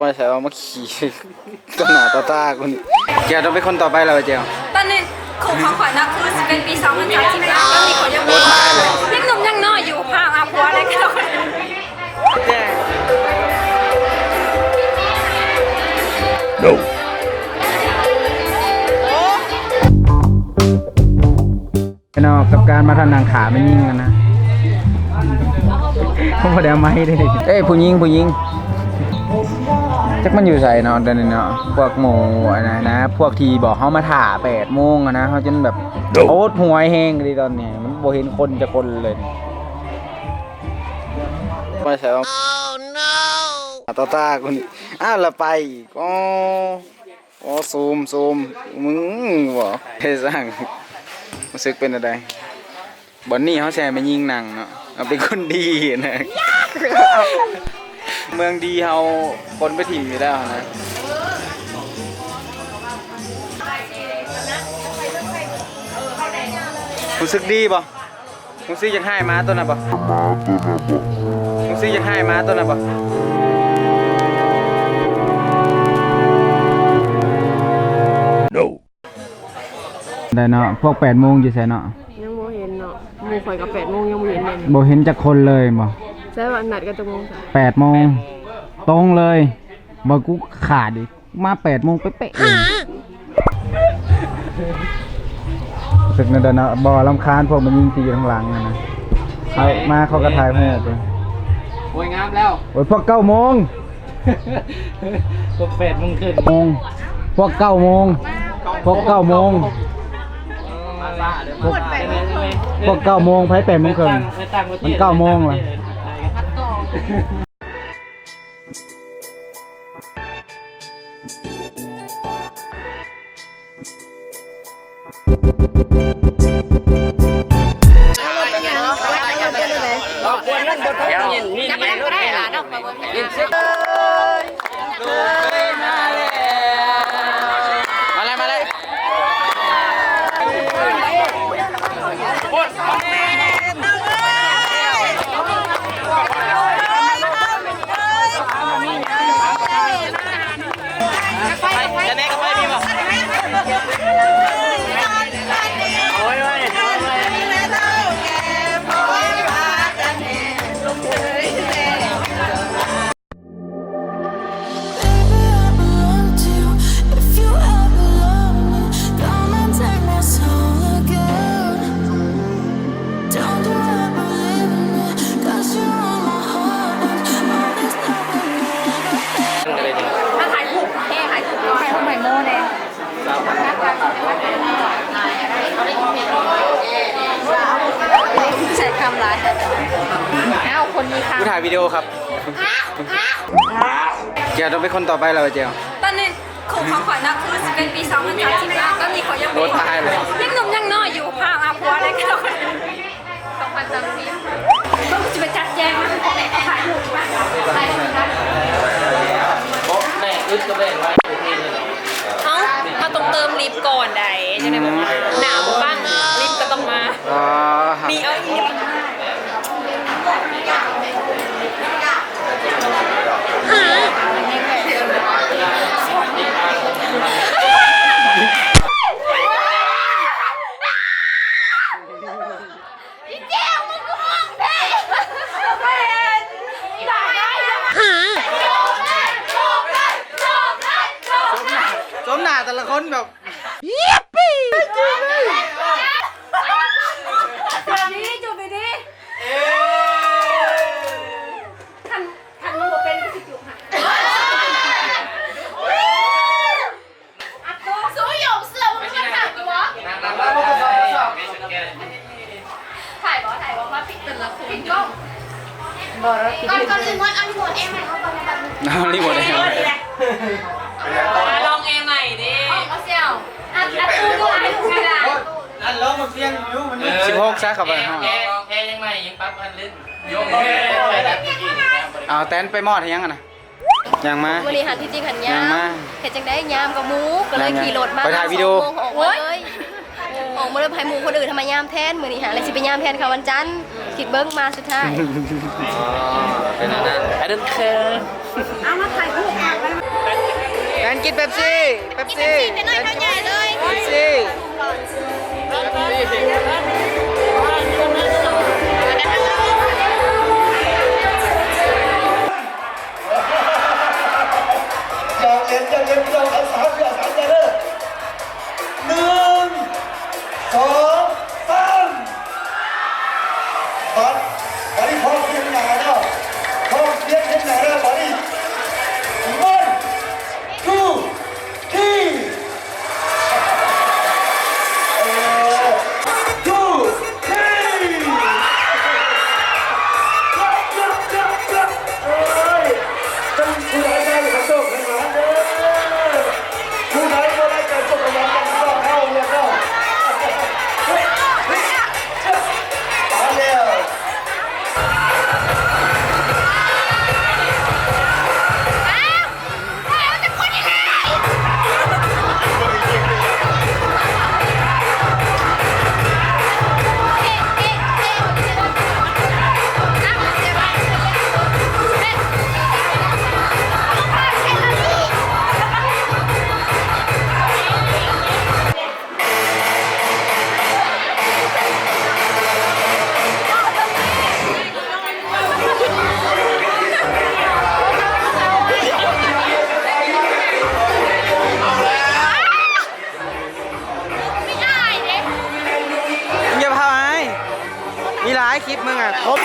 ไม่ใช่ว่ามาขี่ตัวหนาตัวตาคนเจียวต้องเป็นคนต่อไปเราเจียวตอนนี้ของขวัญนะคือเป็นปี2030แล้วมีคนยังมียังหนุ่มยังน้อยอยู่พาอาผัวอะไรกันเราแจ้ง No. เนาะกับการมาทำนางขาไม่ยิ่งกันนะผมพอเดี๋ยวมาให้ได้เอ้ยผู้หญิงจักมันอยู่ใส่เนาะตอนนี้เนาะพวกหมูนะพวกทีบอกเขามาถ่า8 โมงนะเขาจนแบบโอ๊ตหวยแห้งเลยตอนนี้มันโบเห็นคนจะคนเลยไม่ใช่ว่าต่อตาคนละไปก็ซูมมึงบอกเฮ้ยสั่งรู้สึกเป็นอะไรบอนนี่เขาแชร์ไปยิงหนังเนาะเอาเป็นคนดีนะเมืองดีเขาคนไปถิ่นอยู่แล้วนะรู้สึกดีป่ะรู้สึกยังให้ม้าตัวน่ะป่ะรู้สึกยังให้ม้าตัวน่ะป่ะได้เนาะพวก8 โมงอยู่ใส่เนาะยังโมเห็นเนาะโมข่อยกับ8 โมงยังโมเห็นเลยโบเห็นจากคนเลยบ่ใช่ว่านัดกันจะโมง8 โมงตรงเลยบ่กูขาดอีกมา8 โมงเป๊ะๆเลยสึกนั่นเด้อเนาะบ่รำคาญพวกมันยิงตีอยู่ข้างหลังนะเขามาเขาก็ถ่ายให้เลยโอ้ยงามแล้วโอ้ยพวก9 โมงพวก8 โมงครึ่งโมงพวก9 โมงพวก9 โมงพวก9 โมงไผ8 โมงครึ่งมัน9 โมงล่ะมาเลยจะแน่กับไปดีป่ะโอ้ยใช้คำไรเอาคนมีคำกูถ่ายวิดีโอครับเจียวต้องเป็นคนต่อไปเราเจียวตอนนี้ของขวัญนะคือเป็นปี2030แล้วมีคนยังมียังหนุ่มยังน้อยอยู่พาอาผัวอะไรกันเรา2030ต้องจะไปจัดแจงนะของแม่ถ่ายรูปมาถ่ายรูปกันแม่อึดก็แบ่งไว้มาต้องเติมลิฟต์ก่อนได้ใช่ไหมหนาวบ้างลิฟต์ก็ต้องมามีเอาอีกสมหน้าแต่ละคนแบบจูบไปดิคันมือเป็นก็สิจูบค่ะสู้หยกเสือมันก็ถ่ายกูวะถ่ายบอมาปิดตื่นละคุณกล้องก่อนอื่นวันเอารีโมทเองใหม่เอาตอนนี้แบบนึงเอารีโมทเองลองเอใหม่ดิเอาเสี่ยวอัดตู้ก็ได้ทุกกระดาษอันล้อมันเพียงอยู่มัน16ซะครับไปห้องแค่ยังไงยังปั๊บอันเล่นโยกแค่แบบนี้เอาแตนไปมอดให้ยังนะยังมาวันนี้หันที่จริงหันยามเห็นจังได้ยามกับมูก็เลยขี่รถมาไปถ่ายวิดีโอออกมาเลยไผ่หมูคนอื่นทำไมยามแทนมือนี่หาอะไรสิไปยามแทนค่ะวันจันทร์คิดเบิ้งมาสุดท้ายเป็นอันนั้นI don't care เอามาถ่ายรูป นกินเป๊ปซี่เป๊ปซี่ กินเป๊ปซี่แต่น้อยเท่าใหญ่เลย เป๊ปซี่ จะเล่นพี่น้องเอาสามเดือน3 เดือนเลย1 2 3บัดนี้พร้อมเพียงหนาแล้วพร้อมเพียงหนาแล้วบัดนี้ 1 2 3 อย่าพาไอ้มีหลายคลิปมึงอ่ะครบ